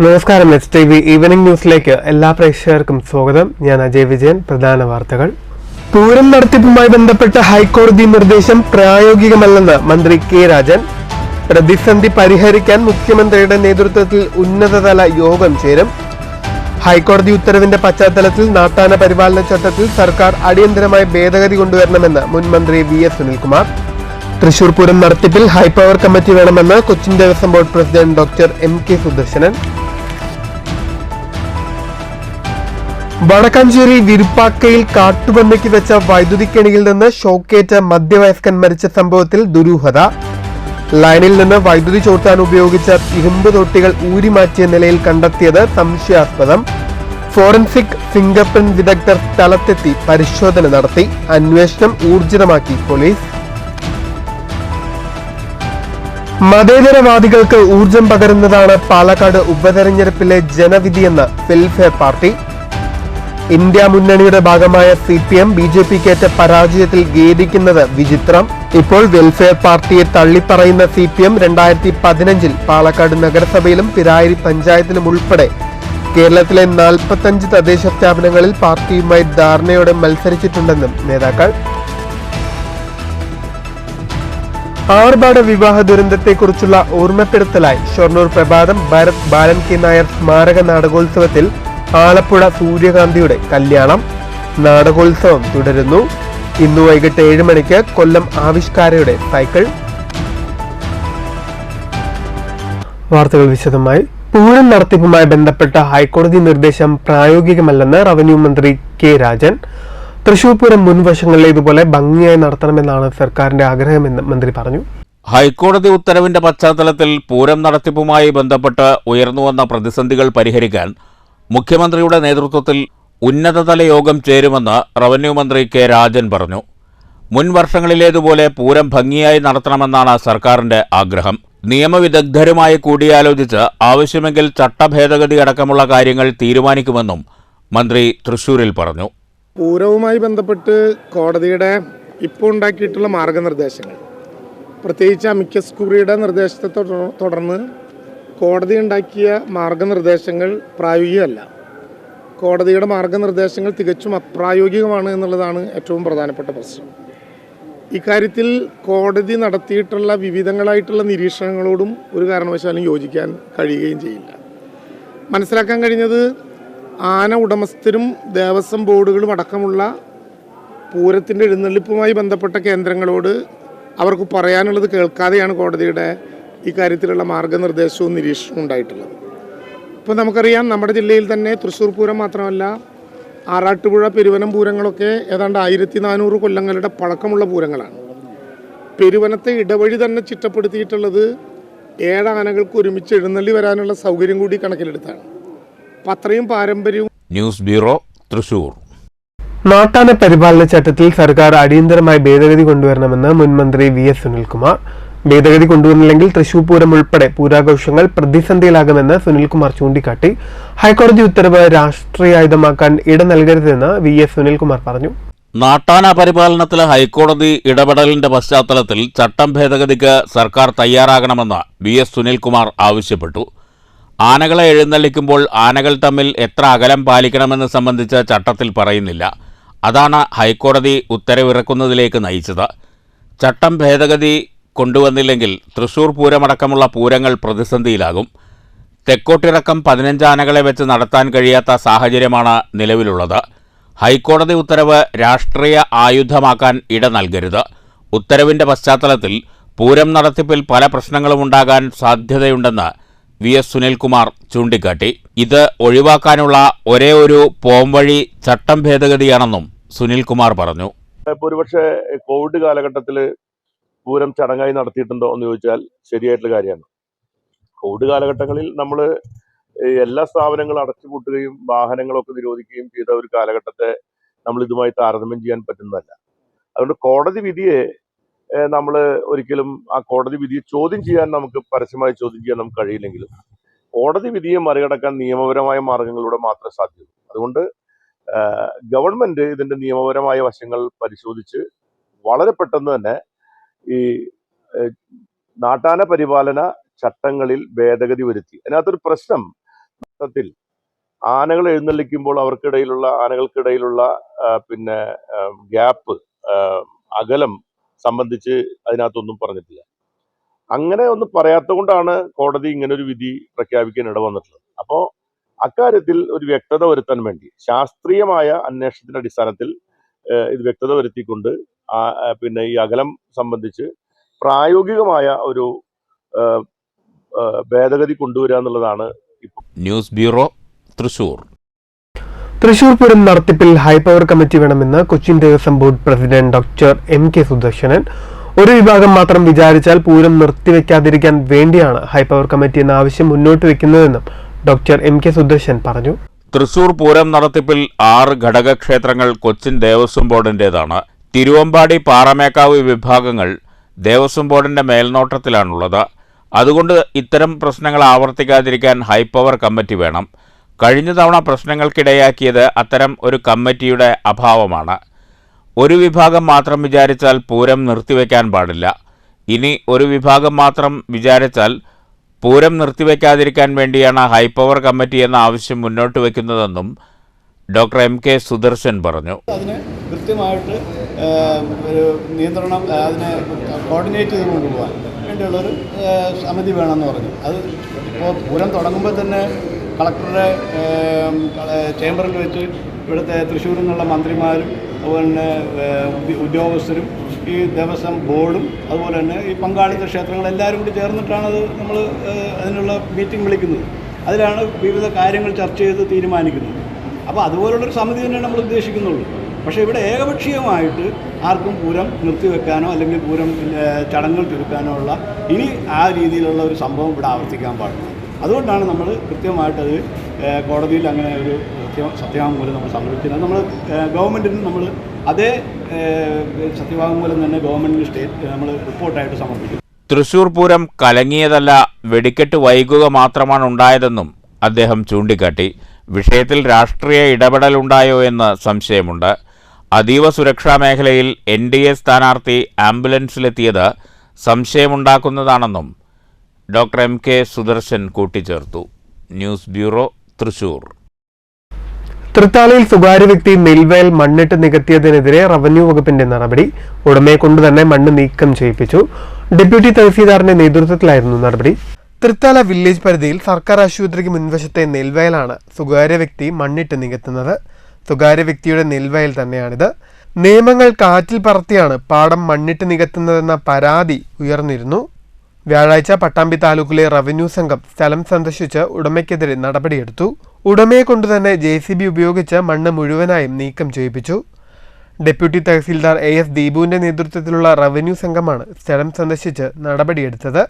നമസ്കാരം. S T V evening ന്യൂസിലേക്ക് എല്ലാ പ്രേക്ഷകർക്കും സ്വാഗതം. ഞാൻ അജയ് വിജയൻ. പ്രധാന വാർത്തകൾ. പൂരം നടത്തിപ്പുമായി ബന്ധപ്പെട്ട ഹൈക്കോടതി നിർദ്ദേശം പ്രായോഗികമല്ലെന്ന് മന്ത്രി കെ രാജൻ. പ്രതിസന്ധി പരിഹരിക്കാൻ മുഖ്യമന്ത്രിയുടെ നേതൃത്വത്തിൽ ഉന്നതതല യോഗം ചേരും. ഹൈക്കോടതി ഉത്തരവിന്റെ പശ്ചാത്തലത്തിൽ നാട്ടാന പരിപാലന ചട്ടത്തിൽ സർക്കാർ അടിയന്തരമായി ഭേദഗതി കൊണ്ടുവരണമെന്ന് മുൻ മന്ത്രി VS സുനിൽകുമാർ. തൃശൂർ പൂരം നടത്തിപ്പിൽ ഹൈപ്പവർ കമ്മിറ്റി വേണമെന്ന് Cochin Devaswom board president doctor MK Sudarsanan. Vadakkanchery വിരുപ്പാക്കയിൽ കാട്ടുപന്നിക്ക് വെച്ച വൈദ്യുതിക്കെണിയിൽ നിന്ന് ഷോക്കേറ്റ മധ്യവയസ്കൻ മരിച്ച സംഭവത്തിൽ ദുരൂഹത. ലൈനിൽ നിന്ന് വൈദ്യുതി ചോർത്താൻ ഉപയോഗിച്ച ഇരുമ്പ് തൊട്ടികൾ ഊരിമാറ്റിയ നിലയിൽ കണ്ടെത്തിയത് സംശയാസ്പദം. ഫോറൻസിക് ഫിംഗർ പ്രിന്റ് വിദഗ്ധർ സ്ഥലത്തെത്തി പരിശോധന നടത്തി. അന്വേഷണം ഊർജിതമാക്കി പോലീസ്. മതേതരവാദികൾക്ക് ഊർജം പകരുന്നതാണ് പാലക്കാട് ഉപതെരഞ്ഞെടുപ്പിലെ ജനവിധിയെന്ന് വെൽഫെയർ പാർട്ടി. ഇന്ത്യ മുന്നണിയുടെ ഭാഗമായ CPM BJPക്കേറ്റ പരാജയത്തിൽ ഖേദിക്കുന്നത് വിചിത്രം. ഇപ്പോൾ വെൽഫെയർ പാർട്ടിയെ തള്ളിപ്പറയുന്ന CPM 2015 പാലക്കാട് നഗരസഭയിലും പിരായിരി പഞ്ചായത്തിലും ഉൾപ്പെടെ കേരളത്തിലെ 45 തദ്ദേശ സ്ഥാപനങ്ങളിൽ പാർട്ടിയുമായി ധാരണയോടെ മത്സരിച്ചിട്ടുണ്ടെന്നും നേതാക്കൾ. ആർഭാട വിവാഹ ദുരന്തത്തെക്കുറിച്ചുള്ള ഓർമ്മപ്പെടുത്തലായി ഷൊർണൂർ പ്രഭാതം ഭാരത് ബാലൻ കെ നായർ സ്മാരക നാടകോത്സവത്തിൽ ആലപ്പുഴ സൂര്യകാന്തിയുടെ കല്യാണം. നാടകോത്സവം തുടരുന്നു. ഇന്നു വൈകിട്ട് 7 മണിക്ക് കൊല്ലം ആവിഷ്കാരയുടെ സൈക്കിൾ. വാർത്തകൾ വിശദമായി. പൂരം നടത്തിപ്പുമായി ബന്ധപ്പെട്ട ഹൈക്കോടതി നിർദ്ദേശം പ്രായോഗികമല്ലെന്ന് റവന്യൂ മന്ത്രി കെ രാജൻ. തൃശൂർ പൂരം മുൻവർഷങ്ങളിലേതുപോലെ ഭംഗിയായി നടത്തണമെന്നാണ് സർക്കാരിന്റെ ആഗ്രഹമെന്ന് മന്ത്രി പറഞ്ഞു. ഹൈക്കോടതി ഉത്തരവിന്റെ പശ്ചാത്തലത്തിൽ പൂരം നടത്തിപ്പുമായി ബന്ധപ്പെട്ട് ഉയർന്നുവന്ന പ്രതിസന്ധികൾ പരിഹരിക്കാൻ മുഖ്യമന്ത്രിയുടെ നേതൃത്വത്തിൽ ഉന്നതതല യോഗം ചേരുമെന്ന് റവന്യൂ മന്ത്രി കെ രാജൻ പറഞ്ഞു. മുൻ വർഷങ്ങളിലേതുപോലെ പൂരം ഭംഗിയായി നടത്തണമെന്നാണ് സർക്കാരിന്റെ ആഗ്രഹം. നിയമവിദഗ്ധരുമായി കൂടിയാലോചിച്ച് ആവശ്യമെങ്കിൽ ചട്ടഭേദഗതി അടക്കമുള്ള കാര്യങ്ങൾ തീരുമാനിക്കുമെന്നും മന്ത്രി തൃശൂരിൽ പറഞ്ഞു. പൂരവുമായി ബന്ധപ്പെട്ട് കോടതിയുടെ ഇപ്പോൾ ഉണ്ടാക്കിയിട്ടുള്ള മാർഗനിർദ്ദേശങ്ങൾ, പ്രത്യേകിച്ച് അമിക്കസ് ക്യൂറിയുടെ നിർദ്ദേശത്തെ തുടർന്ന് കോടതി ഉണ്ടാക്കിയ മാർഗനിർദ്ദേശങ്ങൾ പ്രായോഗികമല്ല. കോടതിയുടെ മാർഗനിർദ്ദേശങ്ങൾ തികച്ചും അപ്രായോഗികമാണ് എന്നുള്ളതാണ് ഏറ്റവും പ്രധാനപ്പെട്ട പ്രശ്നം. ഇക്കാര്യത്തിൽ കോടതി നടത്തിയിട്ടുള്ള വിവിധങ്ങളായിട്ടുള്ള നിരീക്ഷണങ്ങളോടും ഒരു കാരണവശാലും യോജിക്കാൻ കഴിയുകയും ചെയ്യില്ല. മനസ്സിലാക്കാൻ കഴിഞ്ഞത് ആന ഉടമസ്ഥരും ദേവസ്വം ബോർഡുകളും അടക്കമുള്ള പൂരത്തിൻ്റെ എഴുന്നള്ളിപ്പുമായി ബന്ധപ്പെട്ട കേന്ദ്രങ്ങളോട് അവർക്ക് പറയാനുള്ളത് കേൾക്കാതെയാണ് കോടതിയുടെ ഇക്കാര്യത്തിലുള്ള മാർഗനിർദ്ദേശവും നിരീക്ഷണവും ഉണ്ടായിട്ടുള്ളത്. ഇപ്പോൾ നമുക്കറിയാം, നമ്മുടെ ജില്ലയിൽ തന്നെ തൃശ്ശൂർ പൂരം മാത്രമല്ല, ആറാട്ടുപുഴ പെരുവനം പൂരങ്ങളൊക്കെ ഏതാണ്ട് 1400 കൊല്ലങ്ങളുടെ പഴക്കമുള്ള പൂരങ്ങളാണ്. പെരുവനത്തെ ഇടവഴി തന്നെ ചിട്ടപ്പെടുത്തിയിട്ടുള്ളത് 7 ആനകൾക്ക് ഒരുമിച്ച് എഴുന്നള്ളി വരാനുള്ള സൗകര്യം കൂടി കണക്കിലെടുത്താണ്. അപ്പം അത്രയും പാരമ്പര്യവും. News bureau, Thrissur. നാട്ടാന പരിപാലന ചട്ടത്തിൽ സർക്കാർ അടിയന്തരമായി ഭേദഗതി കൊണ്ടുവരണമെന്ന് മുൻ മന്ത്രി VS സുനിൽകുമാർ. ഭേദഗതി കൊണ്ടുവന്നില്ലെങ്കിൽ തൃശൂർ പൂരം ഉൾപ്പെടെ പൂരാഘോഷങ്ങൾ പ്രതിസന്ധിയിലാകുമെന്ന് സുനിൽകുമാർ ചൂണ്ടിക്കാട്ടി. ഹൈക്കോടതി ഉത്തരവ് രാഷ്ട്രീയായുധമാക്കാൻ ഇട നൽകരുതെന്ന് VS സുനിൽകുമാർ പറഞ്ഞു. നാട്ടാന പരിപാലനത്തിൽ ഹൈക്കോടതി ഇടപെടലിന്റെ പശ്ചാത്തലത്തിൽ ചട്ടം ഭേദഗതിക്ക് സർക്കാർ തയ്യാറാകണമെന്ന് VS സുനിൽകുമാർ ആവശ്യപ്പെട്ടു. ആനകളെ എഴുന്നള്ളിക്കുമ്പോൾ ആനകൾ തമ്മിൽ എത്ര അകലം പാലിക്കണമെന്ന് സംബന്ധിച്ച് ചട്ടത്തിൽ പറയുന്നില്ല. അതാണ് ഹൈക്കോടതി ഉത്തരവിറക്കുന്നതിലേക്ക് നയിച്ചത്. ചട്ടം ഭേദഗതി കൊണ്ടുവന്നില്ലെങ്കിൽ തൃശൂർ പൂരമടക്കമുള്ള പൂരങ്ങൾ പ്രതിസന്ധിയിലാകും. തെക്കോട്ടിറക്കം 15 ആനകളെ വെച്ച് നടത്താൻ കഴിയാത്ത സാഹചര്യമാണ് നിലവിലുള്ളത്. ഹൈക്കോടതി ഉത്തരവ് രാഷ്ട്രീയ ആയുധമാക്കാൻ ഇട നൽകരുത്. ഉത്തരവിന്റെ പശ്ചാത്തലത്തിൽ പൂരം നടത്തിപ്പിൽ പല പ്രശ്നങ്ങളും ഉണ്ടാകാൻ സാധ്യതയുണ്ടെന്ന് VS സുനിൽകുമാർ ചൂണ്ടിക്കാട്ടി. ഇത് ഒഴിവാക്കാനുള്ള ഒരേ ഒരു പോംവഴി ചട്ടം ഭേദഗതിയാണെന്നും സുനിൽകുമാർ പറഞ്ഞു. ഒരുപക്ഷെ കോവിഡ് കാലഘട്ടത്തിൽ പൂരം ചടങ്ങായി നടത്തിയിട്ടുണ്ടോ എന്ന് ചോദിച്ചാൽ ശരിയായിട്ടുള്ള കാര്യമാണ്. കോവിഡ് കാലഘട്ടങ്ങളിൽ നമ്മൾ എല്ലാ സ്ഥാപനങ്ങളും അടച്ചുപൂട്ടുകയും വാഹനങ്ങളൊക്കെ നിരോധിക്കുകയും ചെയ്ത ഒരു കാലഘട്ടത്തെ നമ്മൾ ഇതുമായി താരതമ്യം ചെയ്യാൻ പറ്റുന്നതല്ല. അതുകൊണ്ട് കോടതി വിധിയെ നമ്മൾ ഒരിക്കലും ആ കോടതി വിധിയെ ചോദ്യം ചെയ്യാൻ നമുക്ക് പരസ്യമായി ചോദ്യം ചെയ്യാൻ നമുക്ക് കഴിയില്ലെങ്കിലും കോടതി വിധിയെ മറികടക്കാൻ നിയമപരമായ മാർഗങ്ങളിലൂടെ മാത്രമേ സാധ്യതയുള്ളൂ. അതുകൊണ്ട് ഗവൺമെന്റ് ഇതിന്റെ നിയമപരമായ വശങ്ങൾ പരിശോധിച്ച് വളരെ പെട്ടെന്ന് തന്നെ ഈ നാട്ടാന പരിപാലന ചട്ടങ്ങളിൽ ഭേദഗതി വരുത്തി. അതിനകത്തൊരു പ്രശ്നം, കാലഘട്ടത്തിൽ ആനകൾ എഴുന്നള്ളിക്കുമ്പോൾ ആനകൾക്കിടയിലുള്ള പിന്നെ ഗ്യാപ്പ്, അകലം സംബന്ധിച്ച് അതിനകത്തൊന്നും പറഞ്ഞിട്ടില്ല. അങ്ങനെ ഒന്നും പറയാത്തത് കൊണ്ടാണ് കോടതി ഇങ്ങനെ ഒരു വിധി പ്രഖ്യാപിക്കാൻ ഇടവന്നിട്ടുള്ളത്. അപ്പോൾ അക്കാര്യത്തിൽ ഒരു വ്യക്തത വരുത്താൻ വേണ്ടി ശാസ്ത്രീയമായ അന്വേഷണത്തിന്റെ അടിസ്ഥാനത്തിൽ ഇത് വ്യക്തത വരുത്തിക്കൊണ്ട് പിന്നെ ഈ അകലം സംബന്ധിച്ച് പ്രായോഗികമായ ഒരു ഭേദഗതി കൊണ്ടുവരിക എന്നുള്ളതാണ് ഇപ്പോൾ. News bureau, Thrissur. തൃശൂർ പൂരം നടത്തിപ്പിൽ ഹൈപവർ കമ്മിറ്റി വേണമെന്ന് Cochin Devaswom board president doctor M K. Sudarsanan. ഒരു വിഭാഗം മാത്രം വിചാരിച്ചാൽ പൂരം നിർത്തിവെക്കാതിരിക്കാൻ വേണ്ടിയാണ് ഹൈപവർ കമ്മിറ്റി എന്ന ആവശ്യം മുന്നോട്ട് വെക്കുന്നതെന്നും ഡോക്ടർ എം.കെ. സുദർശൻ പറഞ്ഞു. തൃശൂർ പൂരം നടത്തിപ്പിൽ 6 ഘടകക്ഷേത്രങ്ങൾ കൊച്ചിൻ ദേവസ്വം ബോർഡിൻ്റേതാണ്. തിരുവമ്പാടി, പാറമേക്കാവ് വിഭാഗങ്ങൾ ദേവസ്വം ബോർഡിന്റെ മേൽനോട്ടത്തിലാണുള്ളത്. അതുകൊണ്ട് ഇത്തരം പ്രശ്നങ്ങൾ ആവർത്തിക്കാതിരിക്കാൻ ഹൈപവർ കമ്മിറ്റി വേണം. കഴിഞ്ഞ തവണ പ്രശ്നങ്ങൾക്കിടയാക്കിയത് അത്തരം ഒരു കമ്മിറ്റിയുടെ അഭാവമാണ്. ഒരു വിഭാഗം മാത്രം വിചാരിച്ചാൽ പൂരം നിർത്തിവെക്കാൻ പാടില്ല. ഇനി ഒരു വിഭാഗം മാത്രം വിചാരിച്ചാൽ പൂരം നിർത്തിവെക്കാതിരിക്കാൻ വേണ്ടിയാണ് ഹൈപവർ കമ്മിറ്റി എന്ന ആവശ്യം മുന്നോട്ട് വയ്ക്കുന്നതെന്നും ഡോക്ടർ എം.കെ. സുദർശൻ പറഞ്ഞു. അതിന് കൃത്യമായിട്ട് ഒരു നിയന്ത്രണം, അതിനെ കോർഡിനേറ്റ് ചെയ്ത് കൊണ്ടുപോകാൻ വേണ്ടിയുള്ളൊരു സമിതി വേണമെന്ന് പറഞ്ഞു. അത് ഇപ്പോൾ പൂരം തുടങ്ങുമ്പോൾ തന്നെ കളക്ടറുടെ ചേംബറിൽ വെച്ച് ഇവിടുത്തെ തൃശ്ശൂരിൽ നിന്നുള്ള മന്ത്രിമാരും അതുപോലെ തന്നെ ഉദ്യോഗസ്ഥരും ഈ ദേവസ്വം ബോർഡും അതുപോലെ തന്നെ ഈ പങ്കാളിത്ത ക്ഷേത്രങ്ങളെല്ലാവരും കൂടി ചേർന്നിട്ടാണ് നമ്മൾ അതിനുള്ള മീറ്റിംഗ് വിളിക്കുന്നത്. അതിലാണ് വിവിധ കാര്യങ്ങൾ ചർച്ച ചെയ്ത് തീരുമാനിക്കുന്നത്. അപ്പോൾ അതുപോലുള്ളൊരു സമിതി തന്നെയാണ് നമ്മൾ ഉദ്ദേശിക്കുന്നുള്ളൂ. പക്ഷേ ഇവിടെ ഏകപക്ഷീയമായിട്ട് ആർക്കും പൂരം നിർത്തിവെക്കാനോ അല്ലെങ്കിൽ പൂരം ചടങ്ങുകൾ ചുരുക്കാനോ ഉള്ള ഇനി ആ രീതിയിലുള്ള ഒരു സംഭവം ഇവിടെ ആവർത്തിക്കാൻ പാടില്ല. അതുകൊണ്ടാണ് നമ്മൾ കൃത്യമായിട്ടത് കോടതിയിൽ അങ്ങനെ ഒരു സത്യവാങ്മൂലം നമ്മൾ സമർപ്പിക്കുന്നത്. നമ്മൾ ഗവൺമെൻറ്റിന് നമ്മൾ അതേ സത്യവാങ്മൂലം തന്നെ ഗവൺമെൻറ്റിന് നമ്മൾ റിപ്പോർട്ടായിട്ട് സമർപ്പിക്കും. തൃശൂർ പൂരം കലങ്ങിയതല്ല, വെടിക്കെട്ട് വൈകുക മാത്രമാണ് ഉണ്ടായതെന്നും അദ്ദേഹം ചൂണ്ടിക്കാട്ടി. വിഷയത്തിൽ രാഷ്ട്രീയ ഇടപെടലുണ്ടായോ എന്ന് സംശയമുണ്ട്. അതീവ സുരക്ഷാ മേഖലയിൽ NDA സ്ഥാനാർത്ഥി ആംബുലൻസിലെത്തിയത് സംശയമുണ്ടാക്കുന്നതാണെന്നും ഡോക്ടർ എം.കെ. സുദർശൻ കൂട്ടിച്ചേർത്തു. News bureau, Thrissur. തൃത്താലയിൽ സ്വകാര്യ വ്യക്തി നെൽവയൽ മണ്ണിട്ട് നികത്തിയതിനെതിരെ റവന്യൂ വകുപ്പിന്റെ നടപടി. ഉടമയെ കൊണ്ട് തന്നെ മണ്ണ് നീക്കം ചെയ്യിപ്പിച്ചു. ഡെപ്യൂട്ടി തഹസീൽദാറിന്റെ നേതൃത്വത്തിലായിരുന്നു നടപടി. തൃത്താല വില്ലേജ് പരിധിയിൽ സർക്കാർ ആശുപത്രിക്ക് മുൻവശത്തെ നെൽവയലാണ് സ്വകാര്യ വ്യക്തി മണ്ണിട്ട് നികത്തുന്നത്. സ്വകാര്യ വ്യക്തിയുടെ നെൽവയൽ തന്നെയാണിത്. നിയമങ്ങൾ കാറ്റിൽ പറത്തിയാണ് പാടം മണ്ണിട്ട് നികത്തുന്നതെന്ന പരാതി ഉയർന്നിരുന്നു. വ്യാഴാഴ്ച പട്ടാമ്പി താലൂക്കിലെ റവന്യൂ സംഘം സ്ഥലം സന്ദർശിച്ച് ഉടമയ്ക്കെതിരെ നടപടിയെടുത്തു. ഉടമയെ കൊണ്ടുതന്നെ JCB ഉപയോഗിച്ച് മണ്ണ് മുഴുവനായും നീക്കം ചെയ്യിപ്പിച്ചു. ഡെപ്യൂട്ടി തഹസീൽദാർ AS ദീപുവിന്റെ നേതൃത്വത്തിലുള്ള റവന്യൂ സംഘമാണ് സ്ഥലം സന്ദർശിച്ച് നടപടിയെടുത്തത്.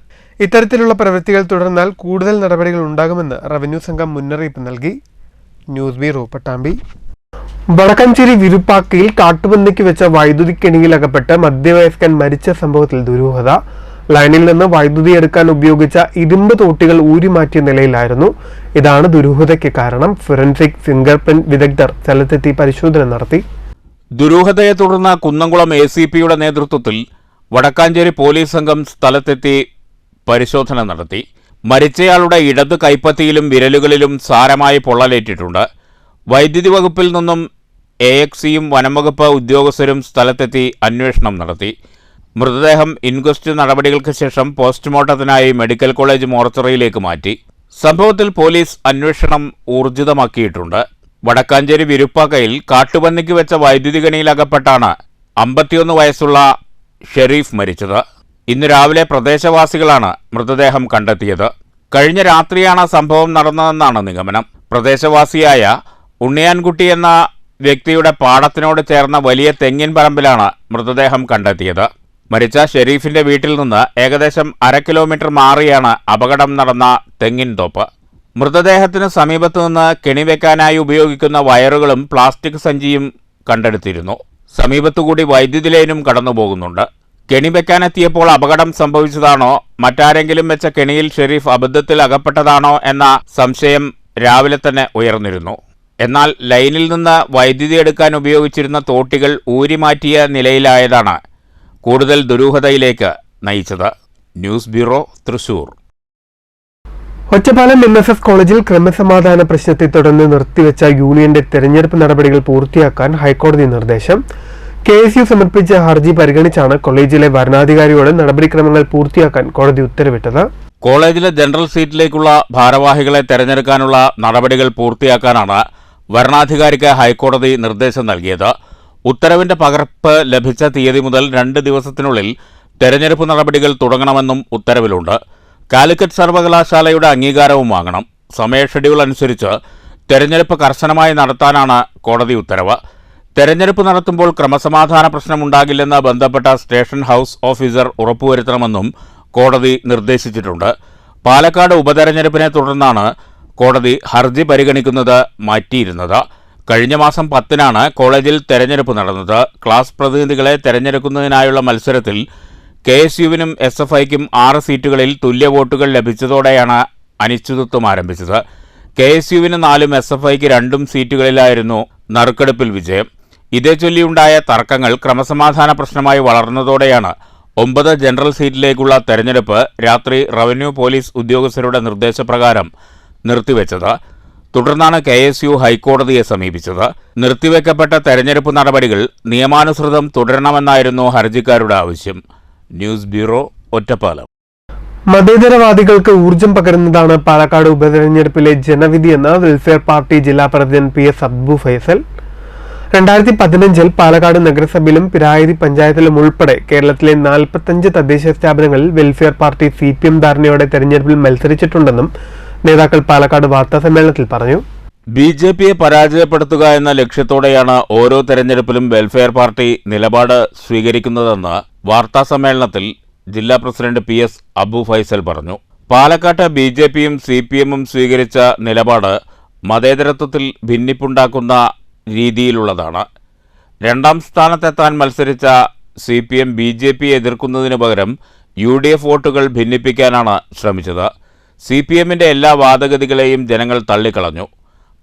ഇത്തരത്തിലുള്ള പ്രവൃത്തികൾ തുടർന്നാൽ കൂടുതൽ നടപടികൾ ഉണ്ടാകുമെന്ന് റവന്യൂ സംഘം മുന്നറിയിപ്പ് നൽകി. News bureau, Pattambi. വടക്കഞ്ചേരി വിരുപ്പാക്കയിൽ കാട്ടുപന്നിക്ക് വെച്ച വൈദ്യുതി കെണിയിലകപ്പെട്ട് മധ്യവയസ്കൻ മരിച്ച സംഭവത്തിൽ ദുരൂഹത. ലൈനിൽ നിന്ന് വൈദ്യുതി എടുക്കാൻ ഉപയോഗിച്ച ഇരുമ്പ് തോട്ടികൾ ഊരിമാറ്റിയ നിലയിലായിരുന്നു. ഇതാണ് ദുരൂഹതയ്ക്ക് കാരണം. ഫോറൻസിക് ഫിംഗർപ്രിന്റ് വിദഗ്ധർ സ്ഥലത്തെത്തി പരിശോധന നടത്തി. ദുരൂഹതയെ തുടർന്ന് കുന്നംകുളം ACPയുടെ നേതൃത്വത്തിൽ വടക്കാഞ്ചേരി പോലീസ് സംഘം സ്ഥലത്തെത്തി പരിശോധന നടത്തി. മരിച്ചയാളുടെ ഇടത് കൈപ്പത്തിയിലും വിരലുകളിലും സാരമായി പൊള്ളലേറ്റിട്ടുണ്ട്. വൈദ്യുതി വകുപ്പിൽ നിന്നും AXCയും വനംവകുപ്പ് ഉദ്യോഗസ്ഥരും സ്ഥലത്തെത്തി അന്വേഷണം നടത്തി. മൃതദേഹം ഇൻക്വസ്റ്റ് നടപടികൾക്ക് ശേഷം പോസ്റ്റ്മോർട്ടത്തിനായി മെഡിക്കൽ കോളേജ് മോർച്ചറിയിലേക്ക് മാറ്റി. സംഭവത്തിൽ പോലീസ് അന്വേഷണം ഊർജിതമാക്കിയിട്ടുണ്ട്. വടക്കാഞ്ചേരി വിരുപ്പാക്കയിൽ കാട്ടുപന്നിക്ക് വെച്ച വൈദ്യുതി കെണിയിലകപ്പെട്ടാണ് 51 വയസ്സുള്ള ഷെരീഫ് മരിച്ചത്. ഇന്ന് രാവിലെ പ്രദേശവാസികളാണ് മൃതദേഹം കണ്ടെത്തിയത്. കഴിഞ്ഞ രാത്രിയാണ് സംഭവം നടന്നതെന്നാണ് നിഗമനം. പ്രദേശവാസിയായ ഉണ്ണിയാൻകുട്ടി എന്ന വ്യക്തിയുടെ പാടത്തിനോട് ചേർന്ന വലിയ തെങ്ങിൻ പറമ്പിലാണ് മൃതദേഹം കണ്ടെത്തിയത്. മരിച്ച ഷെരീഫിന്റെ വീട്ടിൽ നിന്ന് ഏകദേശം 1/2 കിലോമീറ്റർ മാറിയാണ് അപകടം നടന്ന തെങ്ങിൻ തോപ്പ്. മൃതദേഹത്തിന് സമീപത്തു നിന്ന് കെണിവെക്കാനായി ഉപയോഗിക്കുന്ന വയറുകളും പ്ലാസ്റ്റിക് സഞ്ചിയും കണ്ടെടുത്തിരുന്നു. സമീപത്തുകൂടി വൈദ്യുതി ലൈനും കടന്നുപോകുന്നുണ്ട്. കെണിവെക്കാനെത്തിയപ്പോൾ അപകടം സംഭവിച്ചതാണോ, മറ്റാരെങ്കിലും വെച്ച കെണിയിൽ ഷെരീഫ് അബദ്ധത്തിൽ അകപ്പെട്ടതാണോ എന്ന സംശയം രാവിലെ തന്നെ ഉയർന്നിരുന്നു. എന്നാൽ ലൈനിൽ നിന്ന് വൈദ്യുതി എടുക്കാൻ ഉപയോഗിച്ചിരുന്ന തോട്ടികൾ ഊരിമാറ്റിയ നിലയിലായതാണ് കൂടുതൽ ദുരൂഹതയിലേക്ക് നയിച്ചത്. News bureau, Thrissur. Ottapalam NSS കോളേജിൽ ക്രമസമാധാന പ്രശ്നത്തെ തുടർന്ന് നിർത്തിവെച്ച യൂണിയന്റെ തെരഞ്ഞെടുപ്പ് നടപടികൾ പൂർത്തിയാക്കാൻ ഹൈക്കോടതി നിർദ്ദേശം. KSU സമർപ്പിച്ച ഹർജി പരിഗണിച്ചാണ് കോളേജിലെ വരണാധികാരിയോട് നടപടിക്രമങ്ങൾ പൂർത്തിയാക്കാൻ കോടതി ഉത്തരവിട്ടത്. കോളേജിലെ ജനറൽ സീറ്റിലേക്കുള്ള ഭാരവാഹികളെ തെരഞ്ഞെടുക്കാനുള്ള നടപടികൾ പൂർത്തിയാക്കാനാണ് വരണാധികാരിക്ക് ഹൈക്കോടതി നിർദ്ദേശം നൽകിയത്. ഉത്തരവിന്റെ പകർപ്പ് ലഭിച്ച തീയതി മുതൽ 2 ദിവസത്തിനുള്ളിൽ തെരഞ്ഞെടുപ്പ് നടപടികൾ തുടങ്ങണമെന്നും ഉത്തരവിലുണ്ട്. കാലിക്കറ്റ് സർവകലാശാലയുടെ അംഗീകാരവും വാങ്ങണം. സമയ ഷെഡ്യൂൾ അനുസരിച്ച് തെരഞ്ഞെടുപ്പ് കർശനമായി നടത്താനാണ് കോടതി ഉത്തരവ്. തെരഞ്ഞെടുപ്പ് നടത്തുമ്പോൾ ക്രമസമാധാന പ്രശ്നമുണ്ടാകില്ലെന്ന് ബന്ധപ്പെട്ട സ്റ്റേഷൻ ഹൗസ് ഓഫീസർ ഉറപ്പുവരുത്തണമെന്നും കോടതി നിർദ്ദേശിച്ചിട്ടുണ്ട്. പാലക്കാട് ഉപതെരഞ്ഞെടുപ്പിനെ തുടർന്നാണ് കോടതി ഹർജി പരിഗണിക്കുന്നത് മാറ്റിയിരുന്നത്. കഴിഞ്ഞ മാസം 10-നാണ് കോളേജിൽ തെരഞ്ഞെടുപ്പ് നടന്നത്. ക്ലാസ് പ്രതിനിധികളെ തെരഞ്ഞെടുക്കുന്നതിനായുള്ള മത്സരത്തിൽ KSUവിനും SFIക്കും 6 സീറ്റുകളിൽ തുല്യ വോട്ടുകൾ ലഭിച്ചതോടെയാണ് അനിശ്ചിതത്വം ആരംഭിച്ചത്. KSUവിന് 4-ഉം SFIക്ക് 2-ഉം സീറ്റുകളിലായിരുന്നു നറുക്കെടുപ്പിൽ വിജയം. ഇതേ ചൊല്ലിയുണ്ടായ തർക്കങ്ങൾ ക്രമസമാധാന പ്രശ്നമായി വളർന്നതോടെയാണ് 9 ജനറൽ സീറ്റിലേക്കുള്ള തെരഞ്ഞെടുപ്പ് രാത്രി റവന്യൂ പോലീസ് ഉദ്യോഗസ്ഥരുടെ നിർദ്ദേശപ്രകാരം നിർത്തിവെച്ചത്. തുടർന്നാണ് KSU ഹൈക്കോടതിയെ സമീപിച്ചത്. നിർത്തിവെക്കപ്പെട്ട തെരഞ്ഞെടുപ്പ് നടപടികൾ നിയമാനുസൃതം തുടരണമെന്നായിരുന്നു ഹർജിക്കാരുടെ ആവശ്യം. News bureau, Ottapalam. മതേതരവാദികൾക്ക് ഊർജം പകരുന്നതാണ് പാലക്കാട് ഉപതെരഞ്ഞെടുപ്പിലെ ജനവിധിയെന്ന് വെൽഫെയർ പാർട്ടി ജില്ലാ പ്രസിഡന്റ് PS അബ്ബു ഫൈസൽ. 2015-ൽ പാലക്കാട് നഗരസഭയിലും പിരായതി പഞ്ചായത്തിലും ഉൾപ്പെടെ കേരളത്തിലെ 45 തദ്ദേശ സ്ഥാപനങ്ങളിൽ വെൽഫെയർ പാർട്ടി CPM ധാരണയോടെ തെരഞ്ഞെടുപ്പിൽ മത്സരിച്ചിട്ടുണ്ടെന്നും നേതാക്കൾ പാലക്കാട് വാർത്താസമ്മേളനത്തിൽ പറഞ്ഞു. BJPയെ പരാജയപ്പെടുത്തുക എന്ന ലക്ഷ്യത്തോടെയാണ് ഓരോ തെരഞ്ഞെടുപ്പിലും വെൽഫെയർ പാർട്ടി നിലപാട് സ്വീകരിക്കുന്നതെന്ന് വാർത്താസമ്മേളനത്തിൽ ജില്ലാ പ്രസിഡന്റ് PS അബ്ബു ഫൈസൽ പറഞ്ഞു. പാലക്കാട്ട് BJPയും CPMും സ്വീകരിച്ച നിലപാട് മതേതരത്വത്തിൽ ഭിന്നിപ്പുണ്ടാക്കുന്ന രീതിയിലുള്ളതാണ്. 2ാം സ്ഥാനത്തെത്താൻ മത്സരിച്ച CPM BJPയെ എതിർക്കുന്നതിനു പകരം UDF വോട്ടുകൾ ഭിന്നിപ്പിക്കാനാണ് ശ്രമിച്ചത്. CPMന്റെ എല്ലാ വാദഗതികളെയും ജനങ്ങൾ തള്ളിക്കളഞ്ഞു.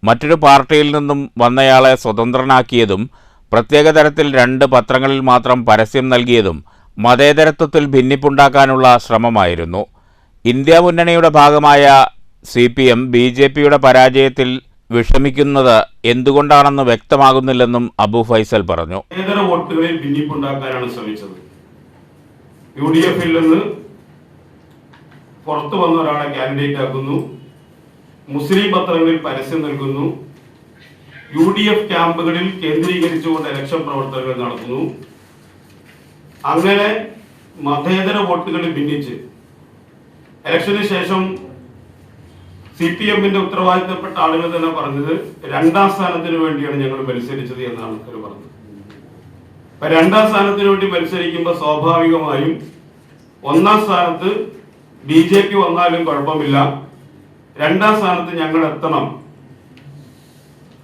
മറ്റൊരു പാർട്ടിയിൽ നിന്നും വന്നയാളെ സ്വതന്ത്രനാക്കിയതും പ്രത്യേക തരത്തിൽ 2 പത്രങ്ങളിൽ മാത്രം പരസ്യം നൽകിയതും മതേതരത്വത്തിൽ ഭിന്നിപ്പുണ്ടാക്കാനുള്ള ശ്രമമായിരുന്നു. ഇന്ത്യ മുന്നണിയുടെ ഭാഗമായ CPM BJPയുടെ പരാജയത്തിൽ വിഷമിക്കുന്നത് എന്തുകൊണ്ടാണെന്ന് വ്യക്തമാകുന്നില്ലെന്നും അബു ഫൈസൽ പറഞ്ഞു. മതേതര വോട്ടുകളിൽ ഭിന്നിപ്പുണ്ടാക്കാനാണ് ശ്രമിച്ചത്. UDFൽ നിന്ന് പുറത്തു വന്ന ഒരാളെ കാൻഡിഡേറ്റ് ആക്കുന്നു, മുസ്ലിം പത്രങ്ങളിൽ പരസ്യം നൽകുന്നു, UDF ക്യാമ്പുകളിൽ കേന്ദ്രീകരിച്ചുകൊണ്ട് ഇലക്ഷൻ പ്രവർത്തനങ്ങൾ നടത്തുന്നു. അങ്ങനെ മതേതര വോട്ടുകളിൽ ഭിന്നിച്ച് ഇലക്ഷന് ശേഷം CPMന്റെ ഉത്തരവാദിത്തപ്പെട്ട ആളുകൾ തന്നെ പറഞ്ഞത് 2ാം സ്ഥാനത്തിന് വേണ്ടിയാണ് ഞങ്ങൾ മത്സരിച്ചത് എന്നാണ് അവർ പറഞ്ഞത്. അപ്പൊ 2ാം സ്ഥാനത്തിന് വേണ്ടി മത്സരിക്കുമ്പോൾ സ്വാഭാവികമായും 1ാം സ്ഥാനത്ത് BJP വന്നാലും കുഴപ്പമില്ല, 2ാം സ്ഥാനത്ത് ഞങ്ങൾ എത്തണം.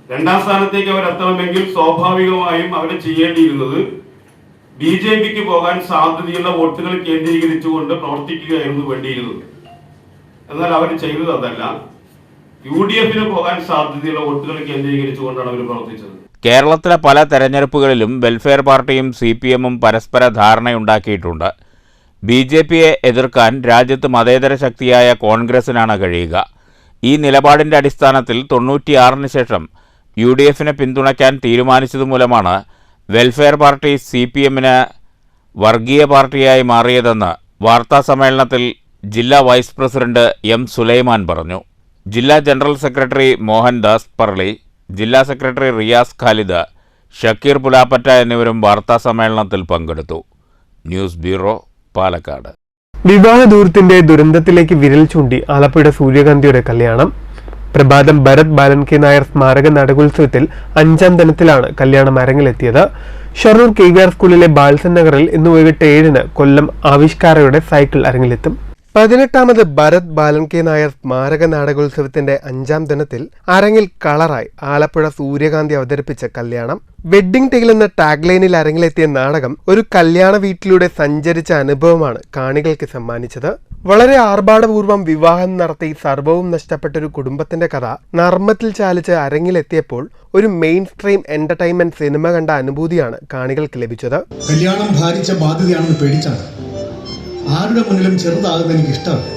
2ാം സ്ഥാനത്തേക്ക് അവരെത്തണമെങ്കിൽ സ്വാഭാവികമായും അവർ ചെയ്യേണ്ടിയിരുന്നത് BJPക്ക് പോകാൻ സാധ്യതയുള്ള വോട്ടുകൾ കേന്ദ്രീകരിച്ചുകൊണ്ട് പ്രവർത്തിക്കുകയായിരുന്നു വേണ്ടിയിരുന്നത്. എന്നാൽ അവർ ചെയ്തത് അതല്ല, UDFന് പോകാൻ സാധ്യതയുള്ള വോട്ടുകൾ കേന്ദ്രീകരിച്ചുകൊണ്ടാണ് അവർ പ്രവർത്തിച്ചത്. കേരളത്തിലെ പല തെരഞ്ഞെടുപ്പുകളിലും വെൽഫെയർ പാർട്ടിയും CPMും പരസ്പര ധാരണയുണ്ടാക്കിയിട്ടുണ്ട്. BJPയെ എതിർക്കാൻ രാജ്യത്ത് മതേതര ശക്തിയായ കോൺഗ്രസിനാണ് കഴിയുക. ഈ നിലപാടിൻ്റെ അടിസ്ഥാനത്തിൽ 96-ന് ശേഷം UDFനെ പിന്തുണയ്ക്കാൻ തീരുമാനിച്ചതുമൂലമാണ് വെൽഫെയർ പാർട്ടി CPMന് വർഗീയ പാർട്ടിയായി മാറിയതെന്ന് വാർത്താസമ്മേളനത്തിൽ ജില്ലാ വൈസ് പ്രസിഡന്റ് M സുലൈമാൻ പറഞ്ഞു. ജില്ലാ ജനറൽ സെക്രട്ടറി മോഹൻദാസ് പറളി, ജില്ലാ സെക്രട്ടറി റിയാസ് ഖാലിദ്, ഷക്കീർ പുലാപ്പറ്റ എന്നിവരും വാർത്താസമ്മേളനത്തിൽ പങ്കെടുത്തു. News bureau, Palakkad. വിവാഹ ദൂരത്തിന്റെ ദുരന്തത്തിലേക്ക് വിരൽ ചൂണ്ടി ആലപ്പുഴ സൂര്യകാന്തിയുടെ കല്യാണം. പ്രഭാതം ഭരത് ബാലൻ-കെ നായർ സ്മാരക നാടകോത്സവത്തിൽ 5ാം ദിനത്തിലാണ് കല്യാണം അരങ്ങിലെത്തിയത്. ഷൊർണൂർ KVR സ്കൂളിലെ ബാൽസൻ നഗറിൽ ഇന്ന് വൈകിട്ട് 7-ന് കൊല്ലം ആവിഷ്കാരയുടെ സൈക്കിൾ അരങ്ങിലെത്തും. 18ാമത് ഭരത് ബാലൻ-കെ നായർ സ്മാരക നാടകോത്സവത്തിന്റെ 5ാം ദിനത്തിൽ അരങ്ങിൽ കളറായി ആലപ്പുഴ സൂര്യകാന്തി അവതരിപ്പിച്ച കല്യാണം. വെഡ്ഡിംഗ് ടെയിൽ എന്ന ടാഗ്ലൈനിൽ അരങ്ങിലെത്തിയ നാടകം ഒരു കല്യാണ വീട്ടിലൂടെ സഞ്ചരിച്ച അനുഭവമാണ് കാണികൾക്ക് സമ്മാനിച്ചത്. വളരെ ആർഭാടപൂർവ്വം വിവാഹം നടത്തി സർവവും നഷ്ടപ്പെട്ടൊരു കുടുംബത്തിന്റെ കഥ നർമ്മത്തിൽ ചാലിച്ച് അരങ്ങിലെത്തിയപ്പോൾ ഒരു മെയിൻ സ്ട്രീം എന്റർടൈൻമെന്റ് സിനിമ കണ്ട അനുഭൂതിയാണ് കാണികൾക്ക് ലഭിച്ചത്. കല്യാണം ഭാരിച്ച ബാധ്യതയാണെന്ന് പേടിച്ചാണ്. ആരുടെ മുന്നിലും ചെറുതാകുന്ന എനിക്ക് ഇഷ്ടമല്ല.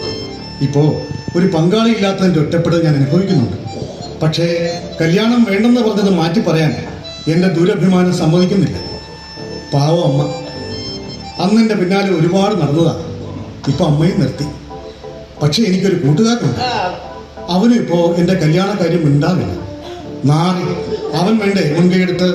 ഇപ്പോൾ ഒരു പങ്കാളി ഇല്ലാത്തതിൻ്റെ ഒറ്റപ്പെടൽ ഞാൻ അനുഭവിക്കുന്നുണ്ട്. പക്ഷേ കല്യാണം വേണ്ടെന്ന് പറഞ്ഞത് മാറ്റി പറയാൻ എൻ്റെ ദുരഭിമാനം സമ്മതിക്കുന്നില്ല. പാവം അമ്മ. അന്ന് എൻ്റെ പിന്നാലെ ഒരുപാട് നടന്നതാണ്. ഇപ്പം അമ്മയും നിർത്തി. പക്ഷേ എനിക്കൊരു കൂട്ടുകാരനുണ്ട്. അവനും ഇപ്പോൾ എൻ്റെ കല്യാണക്കാര്യം ഉണ്ടാവില്ല. നാറി അവൻ വേണ്ടേ മുൻകൈയെടുത്ത്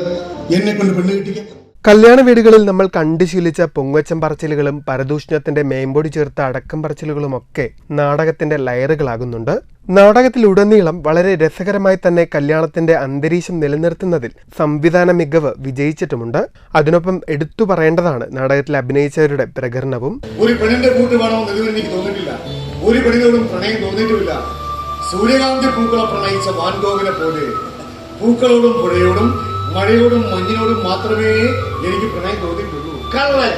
എന്നെ കൊണ്ട് പെണ്ണ് കിട്ടിക്കാൻ. കല്യാണ വീടുകളിൽ നമ്മൾ കണ്ടു ശീലിച്ച പൊങ്ങച്ചം പറച്ചിലുകളും പരദൂഷണത്തിന്റെ മേമ്പൊടി ചേർത്ത അടക്കം പറച്ചിലുകളുമൊക്കെ നാടകത്തിന്റെ ലയറുകളാകുന്നുണ്ട്. നാടകത്തിലുടനീളം വളരെ രസകരമായി തന്നെ കല്യാണത്തിന്റെ അന്തരീക്ഷം നിലനിർത്തുന്നതിൽ സംവിധാന മികവ് വിജയിച്ചിട്ടുമുണ്ട്. അതിനൊപ്പം എടുത്തു പറയേണ്ടതാണ് നാടകത്തിൽ അഭിനയിച്ചവരുടെ പ്രകടനവും. ഒരു പെണ്ണിന്റെ കൂട്ട് വേണമെന്ന് ഇതുവരെ എനിക്ക് തോന്നിയിട്ടില്ല. ഒരു പെണ്ണിനോടും പ്രണയം തോന്നിയിട്ടുമില്ല. സൂര്യകാന്തി പൂക്കളെ പ്രണയിച്ച വാൻഗോഗിനെ പോലെ പൂക്കളോടും പുഴയോടും മഴയോടും മഞ്ഞിനോടും മാത്രമേ എനിക്ക് പ്രണയം തോന്നിയിട്ടുള്ളൂ. കള്ളൻ.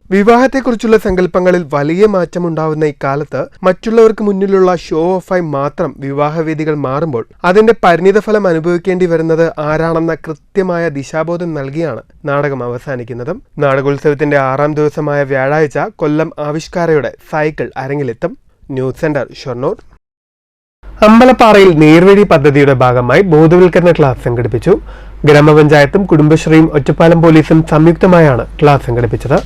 വിവാഹത്തെക്കുറിച്ചുള്ള സങ്കല്പങ്ങളിൽ വലിയ മാറ്റമുണ്ടാവുന്ന ഇക്കാലത്ത് മറ്റുള്ളവർക്ക് മുന്നിലുള്ള ഷോ ഓഫായി മാത്രം വിവാഹവേദികൾ മാറുമ്പോൾ അതിന്റെ പരിണിതഫലം അനുഭവിക്കേണ്ടി വരുന്നത് ആരാണെന്ന കൃത്യമായ ദിശാബോധം നൽകിയാണ് നാടകം അവസാനിക്കുന്നത്. നാടകോത്സവത്തിന്റെ 6ാം ദിവസമായ വ്യാഴാഴ്ച കൊല്ലം ആവിഷ്കാരയുടെ സൈക്കിൾ അരങ്ങിലെത്തും. News centre Shoranur. അമ്പലപ്പാറയിൽ നേർവഴി പദ്ധതിയുടെ ഭാഗമായി ബോധവൽക്കരണ ക്ലാസ് സംഘടിപ്പിച്ചു. ഗ്രാമപഞ്ചായത്തും കുടുംബശ്രീയും ഒറ്റപ്പാലം പോലീസും സംയുക്തമായാണ് ക്ലാസ് സംഘടിപ്പിച്ചത്.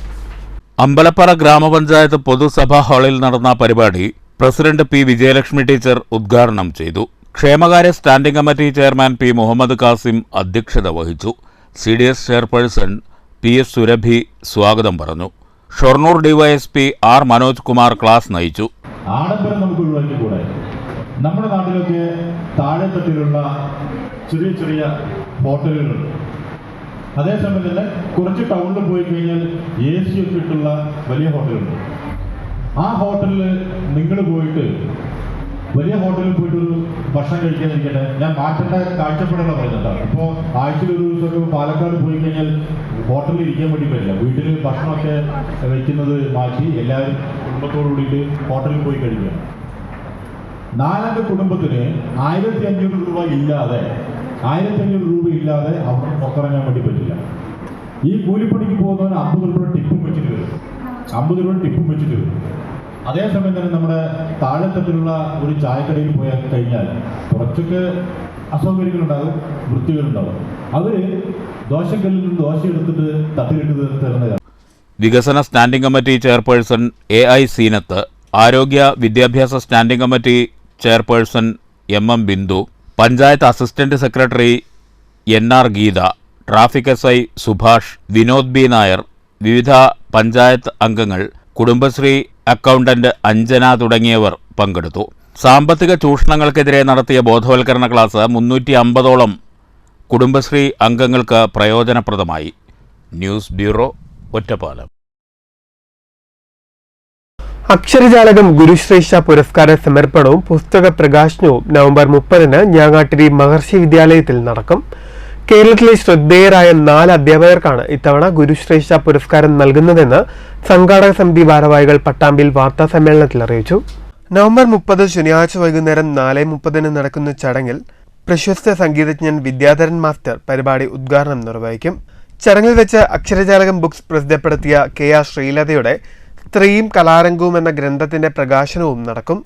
അമ്പലപ്പാറ ഗ്രാമപഞ്ചായത്ത് പൊതുസഭാ ഹാളിൽ നടന്ന പരിപാടി പ്രസിഡന്റ് പി വിജയലക്ഷ്മി ടീച്ചർ ഉദ്ഘാടനം ചെയ്തു. ക്ഷേമകാര്യ standing committee chairman P Muhammad Kasim അധ്യക്ഷത വഹിച്ചു. CDS ചെയർപേഴ്സൺ PS സുരഭി സ്വാഗതം പറഞ്ഞു. Shoranur DYSP R Manoj Kumar class നയിച്ചു. ആഡംബരം നമുക്ക് ഒഴിവാക്കിക്കൂടെ? നമ്മുടെ നാട്ടിലൊക്കെ താഴെത്തട്ടിലുള്ള ചെറിയ ചെറിയ ഹോട്ടലുകളുണ്ട്. അതേസമയം തന്നെ കുറച്ച് ടൗണിൽ പോയി കഴിഞ്ഞാൽ AC ഒക്കെ ഇട്ടുള്ള വലിയ ഹോട്ടലുണ്ട്. ആ ഹോട്ടലിൽ നിങ്ങൾ പോയിട്ട് വലിയ ഹോട്ടലിൽ പോയിട്ടൊരു ഭക്ഷണം കഴിക്കാതിരിക്കട്ടെ, ഞാൻ മാറ്റേണ്ട കാഴ്ചപ്പാടുള്ള പറയുന്നുണ്ടാവും. ഇപ്പോൾ ആഴ്ചയിൽ ഒരു ദിവസമൊക്കെ പാലക്കാട് പോയി കഴിഞ്ഞാൽ ഹോട്ടലിൽ ഇരിക്കാൻ വേണ്ടി പറ്റില്ല. വീട്ടിൽ ഭക്ഷണമൊക്കെ വയ്ക്കുന്നത് മാറ്റി എല്ലാവരും കുടുംബത്തോടു കൂടിയിട്ട് ഹോട്ടലിൽ പോയി കഴിക്കുക. 4 കുടുംബത്തിന് 1500 രൂപ ഇല്ലാതെ അവിടെ പുറത്തിറങ്ങാൻ വേണ്ടി പറ്റില്ല. ഈ കൂലിപ്പണിക്ക് പോകുന്നവന് 50 രൂപ ടിപ്പും വെച്ചിട്ട് വരും. അതേസമയം തന്നെ നമ്മുടെ താഴെത്തട്ടിലുള്ള ഒരു ചായക്കടയിൽ പോയി കഴിഞ്ഞാൽ കുറച്ചൊക്കെ അസൗകര്യങ്ങളുണ്ടാകും, വൃത്തികളുണ്ടാകും. അവര് ദോശക്കല്ലിൽ നിന്ന് ദോശ എടുത്തിട്ട് തട്ടിലിട്ട് തരുന്നതാണ്. വികസന standing committee chairperson AI Zeenath, ആരോഗ്യ വിദ്യാഭ്യാസ standing committee chairperson MM Bindu, panchayat assistant secretary NR Geetha, traffic SI Subhash, Vinod B Nair, വിവിധ പഞ്ചായത്ത് അംഗങ്ങൾ, കുടുംബശ്രീ അക്കൗണ്ടന്റ് അഞ്ജന തുടങ്ങിയവർ പങ്കെടുത്തു. സാമ്പത്തിക ചൂഷണങ്ങൾക്കെതിരെ നടത്തിയ ബോധവൽക്കരണ ക്ലാസ് 350ഓളം കുടുംബശ്രീ അംഗങ്ങൾക്ക് പ്രയോജനപ്രദമായി. News bureau, Ottapalam. അക്ഷരജാലകം ഗുരുശ്രേഷ്ഠ പുരസ്കാര സമർപ്പണവും പുസ്തക പ്രകാശനവും നവംബർ 30-ന് ഞാങ്ങാട്ടിരി മഹർഷി വിദ്യാലയത്തിൽ നടക്കും. കേരളത്തിലെ ശ്രദ്ധേയരായ 4 അധ്യാപകർക്കാണ് ഇത്തവണ ഗുരുശ്രേഷ്ഠ പുരസ്കാരം നൽകുന്നതെന്ന് സംഘാടക സമിതി ഭാരവാഹികൾ പട്ടാമ്പിയിൽ വാർത്താ സമ്മേളനത്തിൽ അറിയിച്ചു. നവംബർ 30 ശനിയാഴ്ച വൈകുന്നേരം 4:30-ന് നടക്കുന്ന ചടങ്ങിൽ പ്രശസ്ത സംഗീതജ്ഞൻ വിദ്യാധരൻ മാസ്റ്റർ പരിപാടി ഉദ്ഘാടനം നിർവഹിക്കും. ചടങ്ങിൽ വെച്ച് അക്ഷരജാലകം ബുക്സ് പ്രസിദ്ധപ്പെടുത്തിയ KR ശ്രീലതയുടെ സ്ത്രീയും കലാരംഗവും എന്ന ഗ്രന്ഥത്തിന്റെ പ്രകാശനവും നടക്കും.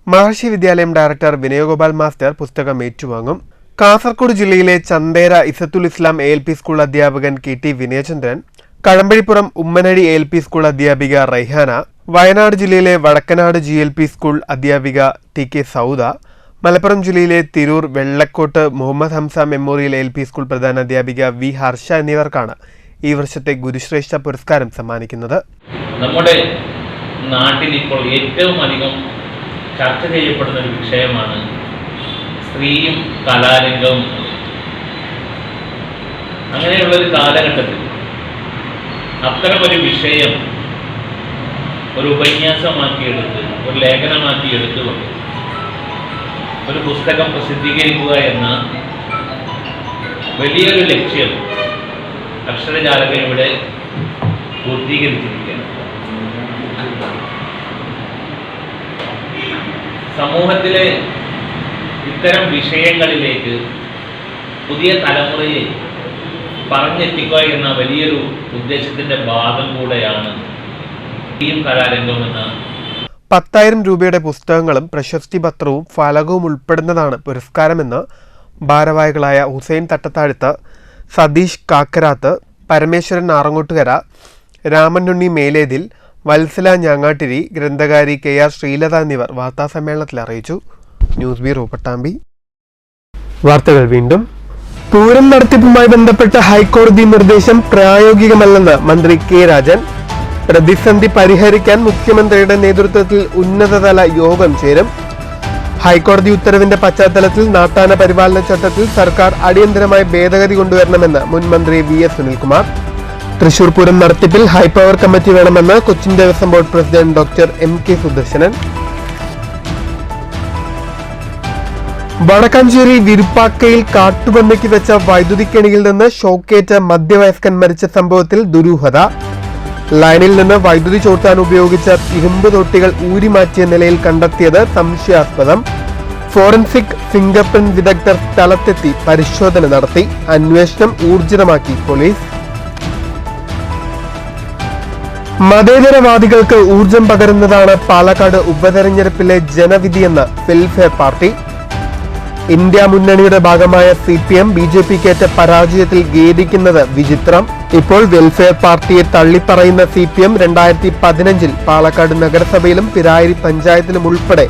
മഹർഷി വിദ്യാലയം ഡയറക്ടർ വിനയഗോപാൽ മാസ്റ്റർ പുസ്തകം ഏറ്റുവാങ്ങും. കാസർഗോഡ് ജില്ലയിലെ ചന്തേര ഇസത്തുൽ ഇസ്ലാം ALP സ്കൂൾ അധ്യാപകൻ KT Vinayachandran, Kazhambazhippuram Ummanadi ALP school അധ്യാപിക റൈഹാന, വയനാട് ജില്ലയിലെ വടക്കനാട് GLP സ്കൂൾ അധ്യാപിക TK സൗദ, മലപ്പുറം ജില്ലയിലെ Tirur Vellakkottu Muhammad Hamsa memorial ALP school പ്രധാനാധ്യാപിക V ഹർഷ എന്നിവർക്കാണ് ഈ വർഷത്തെ ഗുരുശ്രേഷ്ഠ പുരസ്കാരം സമ്മാനിക്കുന്നത്. നമ്മുടെ നാട്ടിൽ ഇപ്പോൾ ഏറ്റവും അധികം ചർച്ച ചെയ്യപ്പെടുന്ന ഒരു വിഷയമാണ് സ്ത്രീയും കലാരംഗവും. അങ്ങനെയുള്ളൊരു കാലഘട്ടത്തിൽ അത്തരമൊരു വിഷയം ഒരു ഉപന്യാസമാക്കിയെടുത്ത്, ഒരു ലേഖനമാക്കിയെടുത്തുകൊണ്ട് ഒരു പുസ്തകം പ്രസിദ്ധീകരിക്കുക എന്ന വലിയൊരു ലക്ഷ്യം അക്ഷരജാലകം ഇവിടെ പൂർത്തീകരിച്ചിരിക്കുകയാണ്. സമൂഹത്തിലെ ഇത്തരം വിഷയങ്ങളിലേക്ക് പുതിയ തലമുറയെ പറഞ്ഞെത്തിക്കുക എന്ന വലിയൊരു ഉദ്ദേശത്തിൻ്റെ ഭാഗം കൂടെയാണ് ഈ കലാരംഗം എന്ന 10,000 രൂപയുടെ പുസ്തകങ്ങളും പ്രശസ്തി പത്രവും ഫലകവും ഉൾപ്പെടുന്നതാണ് പുരസ്കാരമെന്ന് ഭാരവാഹികളായ ഹുസൈൻ തട്ടത്താഴത്ത്, സതീഷ് കാക്കരാത്ത്, പരമേശ്വരൻ ആറങ്ങോട്ടുകര, രാമനുണ്ണി മേലേതിൽ, വത്സല ഞാങ്ങാട്ടിരി, ഗ്രന്ഥകാരി KR ശ്രീലത എന്നിവർ വാർത്താസമ്മേളനത്തിൽ അറിയിച്ചു. News bureau Pattambi. വാർത്തകൾ വീണ്ടും. പൂരം നടത്തിപ്പുമായി ബന്ധപ്പെട്ട ഹൈക്കോടതി നിർദ്ദേശം പ്രായോഗികമല്ലെന്ന് മന്ത്രി കെ രാജൻ. പ്രതിസന്ധി പരിഹരിക്കാൻ മുഖ്യമന്ത്രിയുടെ നേതൃത്വത്തിൽ ഉന്നതതല യോഗം ചേരും. ഹൈക്കോടതി ഉത്തരവിന്റെ പശ്ചാത്തലത്തിൽ നാട്ടാന പരിപാലന ചട്ടത്തിൽ സർക്കാർ അടിയന്തരമായി ഭേദഗതി കൊണ്ടുവരണമെന്ന് മുൻ മന്ത്രി VS സുനിൽകുമാർ. തൃശൂർ പൂരം നടത്തിപ്പിൽ ഹൈപവർ കമ്മിറ്റി വേണമെന്ന് Cochin Devaswom board president doctor MK Sudarsanan. Vadakkanchery വിരുപ്പാക്കയിൽ കാട്ടുപന്നിക്ക് വെച്ച വൈദ്യുതിക്കെണിയിൽ നിന്ന് ഷോക്കേറ്റ മധ്യവയസ്കൻ മരിച്ച സംഭവത്തിൽ ദുരൂഹത. ലൈനിൽ നിന്ന് വൈദ്യുതി ചോർത്താൻ ഉപയോഗിച്ച ഇരുമ്പ് തൊട്ടികൾ ഊരിമാറ്റിയ നിലയിൽ കണ്ടെത്തിയത് സംശയാസ്പദം. ഫോറൻസിക് ഫിംഗർ പ്രിന്റ് വിദഗ്ധർ സ്ഥലത്തെത്തി പരിശോധന നടത്തി. അന്വേഷണം ഊർജിതമാക്കി പോലീസ്. മതേതരവാദികൾക്ക് ഊർജം പകരുന്നതാണ് പാലക്കാട് ഉപതെരഞ്ഞെടുപ്പിലെ ജനവിധിയെന്ന് വെൽഫെയർ പാർട്ടി. ഇന്ത്യ മുന്നണിയുടെ ഭാഗമായ CPM BJPക്കേറ്റ പരാജയത്തിൽ ഖേദിക്കുന്നത് വിചിത്രം. ഇപ്പോൾ വെൽഫെയർ പാർട്ടിയെ തള്ളിപ്പറയുന്ന CPM 2015 പാലക്കാട് നഗരസഭയിലും പിരായിരി പഞ്ചായത്തിലും ഉൾപ്പെടെ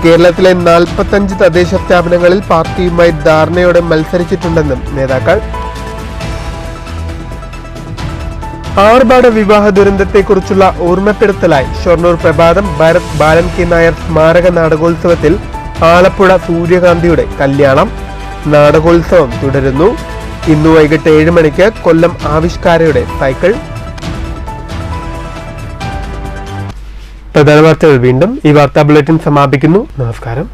കേരളത്തിലെ 45 തദ്ദേശ സ്ഥാപനങ്ങളിൽ പാർട്ടിയുമായി ധാരണയോടെ മത്സരിച്ചിട്ടുണ്ടെന്നും നേതാക്കൾ. ആർഭാട വിവാഹ ദുരന്തത്തെക്കുറിച്ചുള്ള ഓർമ്മപ്പെടുത്തലായി ഷൊർണൂർ പ്രഭാതം ഭാരത് ബാലൻ K നായർ സ്മാരക നാടകോത്സവത്തിൽ ആലപ്പുഴ സൂര്യകാന്തിയുടെ കല്യാണം. നാടകോത്സവം തുടരുന്നു. ഇന്നു വൈകിട്ട് 7 മണിക്ക് കൊല്ലം ആവിഷ്കാരയുടെ സൈക്കിൾ. പ്രധാന വാർത്തകൾ വീണ്ടും. ഈ വാർത്താ ബുള്ളറ്റിൻ സമാപിക്കുന്നു. നമസ്കാരം.